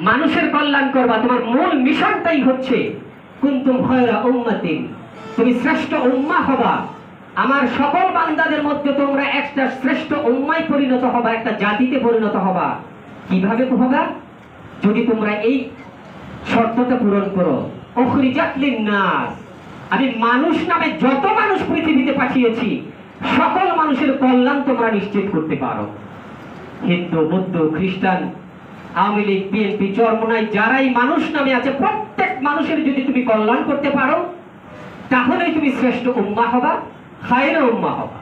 মানুষের কল্যাণ করবা, তোমার মূল মিশনটাই হচ্ছে কুনতুম খায়রা উম্মাতিন, তুমি শ্রেষ্ঠ উম্মাহ হবা। আমার সকল বান্দাদের মধ্যে তোমরা একটা শ্রেষ্ঠ উম্মায় পরিণত হবা, একটা জাতিতে পরিণত হবা। কিভাবে হবা? যদি তোমরা এই শর্তটা পূরণ করো। উখরিজাত লিন-নাস, আমি মানুষ নামে যত মানুষ পৃথিবীতে পাঠিয়েছি সকল মানুষের কল্যাণ তোমরা নিশ্চিত করতে পারো। হিন্দু, বৌদ্ধ, খ্রিস্টান, আওয়ামী লীগ, বিএনপি, চরমোনাই যারাই মানুষ নামে আছে প্রত্যেক মানুষের যদি তুমি কল্যাণ করতে পারো তাহলেই তুমি শ্রেষ্ঠ উম্মাহ হবা, খায়রা উম্মাহ হবা।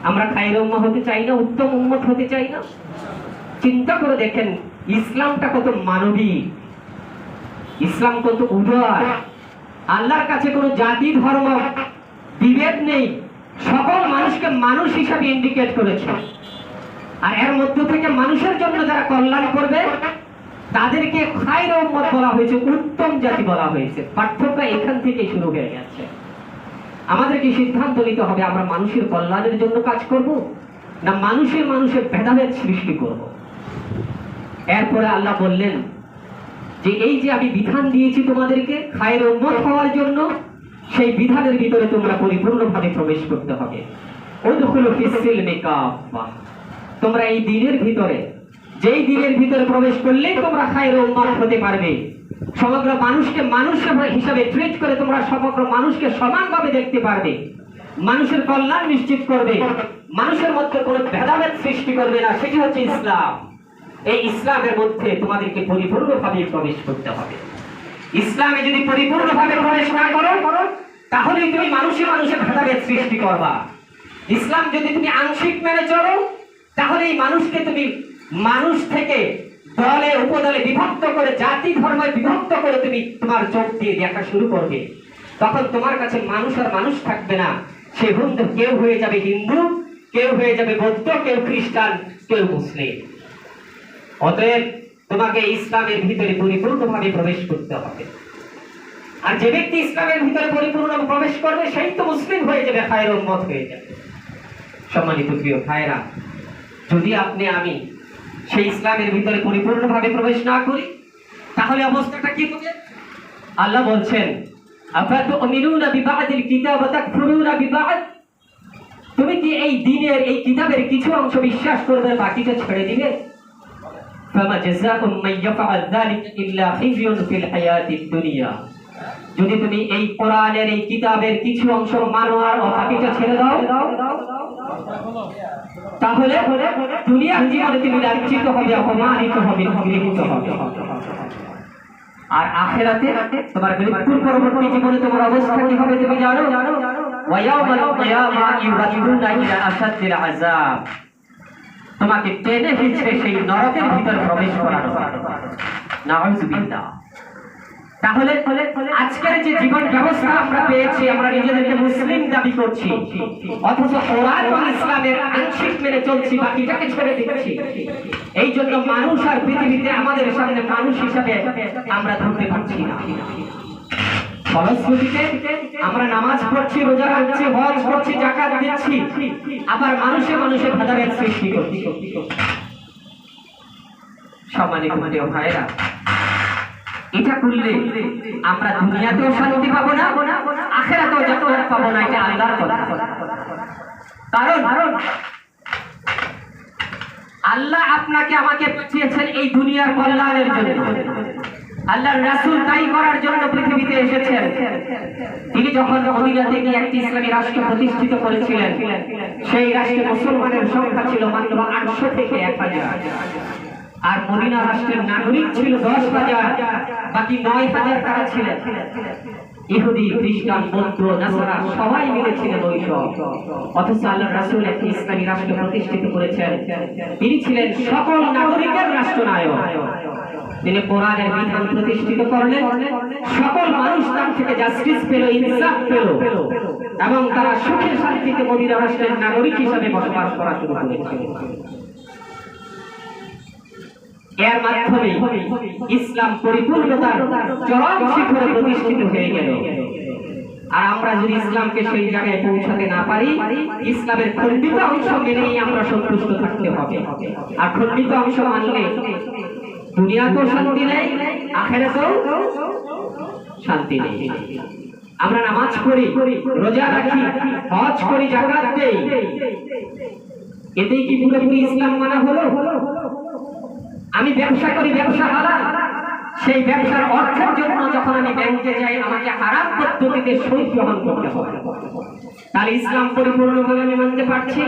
আমরা খায়রা উম্মাহ হতে চাই না, উত্তম উম্মত হতে চাই না? চিন্তা করে দেখেন ইসলামটা কত মানবিক, ইসলাম কত উদার। আল্লাহর কাছে কোনো জাতি ধর্ম বিভেদ নেই, সকল মানুষকে মানুষ হিসাবে ইন্ডিকেট করেছে। আর এর মধ্য থেকে মানুষের জন্য যারা কল্যাণ করবে তাদেরকে খায়রা উম্মত বলা হয়েছে, উত্তম জাতি বলা হয়েছে। পার্থক্য এখান থেকে শুরু হয়ে গেছে। আমাদেরকে সিদ্ধান্ত নিতে হবে আমরা মানুষের কল্যাণের জন্য কাজ করব না মানুষের ভেদাভেদ সৃষ্টি করব। এরপরে আল্লাহ বললেন যে এই যে আমি বিধান দিয়েছি তোমাদেরকে খায়রা উম্মত হওয়ার জন্য, সেই বিধানের ভিতরে তোমরা পরিপূর্ণভাবে প্রবেশ করতে হবে। উদখুলু ফিস-সিলমি কাফা, তোমরা এই দ্বীনের ভিতরে, যেই দ্বীনের ভিতরে প্রবেশ করলেই তোমরা খায়রা উম্মত হতে পারবে। সমগ্র মানুষকে মানুষ হিসাবে ট্রিট করে তোমরা সমগ্র মানুষকে সমানভাবে দেখতে পারবে, মানুষের কল্যাণ নিশ্চিত করবে, মানুষের মধ্যে কোনো ভেদাভেদ সৃষ্টি করবে না। সেটি হচ্ছে ইসলাম। এই ইসলামের মধ্যে তোমাদেরকে পরিপূর্ণভাবে প্রবেশ করতে হবে। ইসলামে যদি পরিপূর্ণভাবে প্রবেশ না করো তাহলে তুমি মানুষের ভেদাভেদ সৃষ্টি করবা। ইসলাম যদি তুমি আংশিক মেনে চলো তাহলে এই মানুষকে তুমি মানুষ থেকে দলে উপদলে বিভক্ত করে, জাতি ধর্মে বিভক্ত করে তুমি তোমার চোখ দিয়ে দেখা শুরু করবে। তখন তোমার কাছে মানুষ আর মানুষ থাকবে না। সে কেউ হয়ে যাবে হিন্দু, কেউ হয়ে যাবে বৌদ্ধ, কেউ খ্রিস্টান, কেউ মুসলিম। অতএব তোমাকে ইসলামের ভিতরে পরিপূর্ণভাবে প্রবেশ করতে হবে। আর যে ব্যক্তি ইসলামের ভিতরে পরিপূর্ণ প্রবেশ করবে সেই তো মুসলিম হয়ে যাবে, খায়রা উম্মত হয়ে যাবে। সম্মানিত প্রিয় ভাইরা, যদি আপনি আমি সেই ইসলামের ভিতরে পরিপূর্ণভাবে প্রবেশ না করি তাহলে অবস্থাটা কি হবে? আল্লাহ বলছেন আফাতুমিনুনা বিবাদিল কিতাব ওয়া তাকফুরুনা বিবাদ, তুমি কি এই দ্বীনের, এই কিতাবের কিছু অংশ বিশ্বাস করবে, বাকিটা ছেড়ে দিবে? ফামা জাযাউম মান ইয়াফআল যালিকা ইল্লা খিজয়ুন ফিল হায়াতিদ দুনিয়া, যদি তুমি এই কোরআনের, এই কিতাবের কিছু অংশ মানো আর বাকিটা ছেড়ে দাও তাহলে দুনিয়ার জীবনে তুমি লাঞ্ছিত হবে, অপমানিত হবে, নিগৃহীত হবে। আর আখিরাতে তোমার মৃত্যুর পরবর্তী জীবনে তোমার অবস্থা কি হবে তুমি জানো? ওয়া ইয়াউমাল কিয়ামা ইউরাদুনা ইলা আশাদ্দিল আযাব, তোমাকে টেনে হিঁচড়ে সেই নরকের ভিতরে প্রবেশ করানো। নাউযুবিল্লাহ। তাহলে আজকের যে জীবন ব্যবস্থা আমরা পেয়েছি, আমরা নিজেদেরকে মুসলিম দাবি করছি, অথচ কোরআন এবং ইসলামের আংশিক মেনে চলছি, বাকিটাকে ছেড়ে দিচ্ছি। এই জন্য মানুষ আর পৃথিবীতে আমাদের সামনে মানুষ হিসাবে আমরা ধরতে পারছি না। ফলশ্রুতিতে আমরা নামাজ পড়ছি, রোজা রাখছি, হজ করছি, যাকাত দিচ্ছি, আবার মানুষের ভেদাভেদ সৃষ্টি করছি। সম্মানিত ভাইরা, এটা করলে আমরা দুনিয়াতেও শান্তি পাবো না, আখিরাতেও জান্নাত পাবো না। এটা আল্লাহর কথা। কারণ আল্লাহ আপনাকে আমাকে পাঠিয়েছেন এই দুনিয়ার কল্যাণের জন্য। আল্লাহর রাসূল তাই করার জন্য পৃথিবীতে এসেছেন। তিনি যখন মদিনা থেকে একটি ইসলামী রাষ্ট্র প্রতিষ্ঠিত করেছিলেন, সেই রাষ্ট্রে মুসলমানের সংখ্যা ছিল মাত্র 800 থেকে 1000, আর মদিনা রাষ্ট্রের নাগরিক ছিল 10,000, বাকি 9,000 কারা ছিলেন? ইহুদি, খ্রিস্টান, বৌদ্ধ, নাসারা সবাই মিলে ছিলেন ওই সব। অথচ আল্লাহর রাসূল একটি ইসলামী রাষ্ট্র প্রতিষ্ঠিত করেছেন। তিনি ছিলেন সকল নাগরিকের রাষ্ট্রনায়ক। তিনি কোরআনের বিধান প্রতিষ্ঠিত করলেন, সকল মানুষ তার থেকে জাস্টিস পেল, ইনসাফ পেল, এবং তারা সুখে শান্তিতে মদিনা রাষ্ট্রের নাগরিক হিসেবে বসবাস করা শুরু করেছে। এর মাধ্যমে ইসলাম পরিপূর্ণতার চরম শিখরে প্রতিষ্ঠিত হয়ে গেল। আর আমরা যদি ইসলামকে সেই জায়গায় পৌঁছাতে না পারি, ইসলামের খণ্ডিত অংশ মেনেই আমরা সন্তুষ্ট থাকতে হবে। আর খণ্ডিত অংশ মানলে দুনিয়াতেও শান্তি নেই, আখিরাতেও শান্তি নেই। আমরা নামাজ পড়ি, রোজা রাখি, হজ করি, যাকাত দেই, এতেই কি পুরোপুরি ইসলাম মানা হলো? আমি ব্যবসা করি, ব্যবসা হালাল, সেই ব্যবসার অর্থের জন্য যখন আমি ব্যাংকে যাই আমাকে হারাম পদ্ধতিতে সুদ গ্রহণ করতে হবে, তাহলে ইসলাম পরিপূর্ণভাবে আমি মানতে পারছি?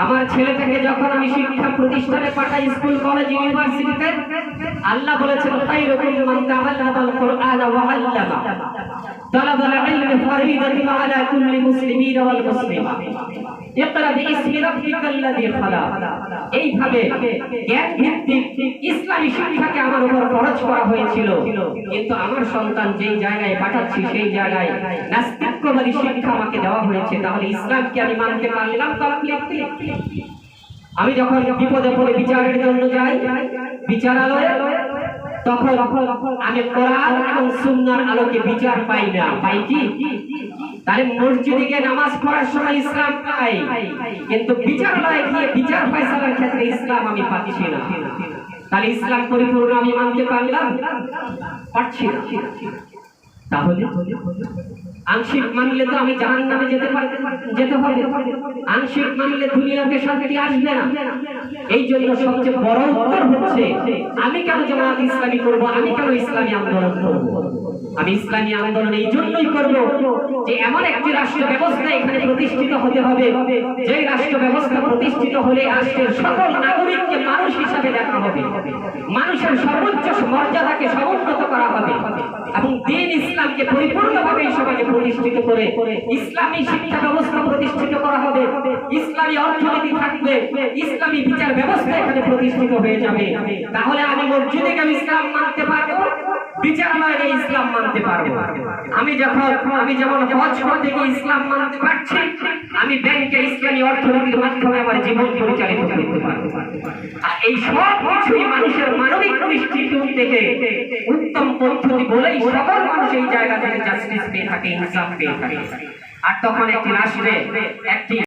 আমার ছেলেটাকে যখন আমি শিক্ষা প্রতিষ্ঠানে পাঠাই, স্কুল, কলেজ, ইউনিভার্সিটিতে, আল্লাহ বলেছেন খায়রুকুম মান তাআল্লামাল কুরআন ওয়া আল্লামা তালাবাল ইলমি ফরিদাতুন আলা কুল্লি মুসলিমিন ওয়াল মুসলিমা ইকরা বিইসমি রাব্বিকাল্লাযী খালাক। এইভাবে জ্ঞান ভিত্তিক ইসলামী শিক্ষাকে আমার উপর খরচ করা হয়েছিল, কিন্তু আমার সন্তান যেই জায়গায় পাঠাচ্ছি সেই জায়গায় নাস্তিক্যবাদী শিক্ষা আমাকে দেওয়া হয়েছে, তাহলে ইসলামকে আমি মানতে পারলাম? আমি যখন বিপদে পড়ে বিচারের জন্য যাই বিচারালয়ে, তখন আমি কোরআন এবং সুন্নাহর আলোকে বিচার পাই না, পাই কি? তাহলে মসজিদে গিয়ে নামাজ পড়ার সময় ইসলাম পাই, কিন্তু বিচারালয়ে গিয়ে বিচার ফয়সালার ক্ষেত্রে ইসলাম আমি পাচ্ছি না। তাহলে ইসলাম পরিপূর্ণ আমি মানতে পারলাম? পারছি না। তাহলে আংশিক মানলে তো আমি জাহান্নামে যেতে হবে, আংশিক মানলে দুনিয়াতে শান্তি আসবে না। এই জন্য সবচেয়ে বড় উত্তর হচ্ছে, আমি কেন জামাত ইসলামী করব, আমি কেন ইসলামী আন্দোলন করব? আমি ইসলামী আন্দোলন এই জন্যই করব যে এমন একটি রাষ্ট্র ব্যবস্থা এখানে প্রতিষ্ঠিত হতে হবে, যে রাষ্ট্র ব্যবস্থা প্রতিষ্ঠিত হলে রাষ্ট্রের সকল নাগরিককে মানুষ হিসাবে দেখা হবে, মানুষের সর্বোচ্চ মর্যাদাকে সমুন্নত করা হবে, এবং দ্বীন ইসলামকে পরিপূর্ণভাবে এই সমাজে প্রতিষ্ঠিত করে ইসলামী শিক্ষা ব্যবস্থা প্রতিষ্ঠিত করা হবে, ইসলামী অর্থনীতি থাকবে, ইসলামী বিচার ব্যবস্থা এখানে প্রতিষ্ঠিত হয়ে যাবে। তাহলে আমি মসজিদে গিয়ে ইসলাম মানতে পারবো, বিচারালয়ে গিয়ে ইসলাম মানতে পারবো। আমি যেমন হজ করতে গিয়ে ইসলাম মানতে পারছি, আমি ব্যাংকে ইসলামী অর্থনীতির মাধ্যমে আমার জীবন পরিচালিত করতে পারবো। আর এই সব কিছুই মানুষের মানবিক দৃষ্টিকোণ থেকে উত্তম পদ্ধতি বলেই সকল মানুষ এই জায়গা থেকে জাস্টিস পেয়ে থাকে, ইনসাফ পেয়ে থাকে। আর তখন একটি রাষ্ট্রে একটি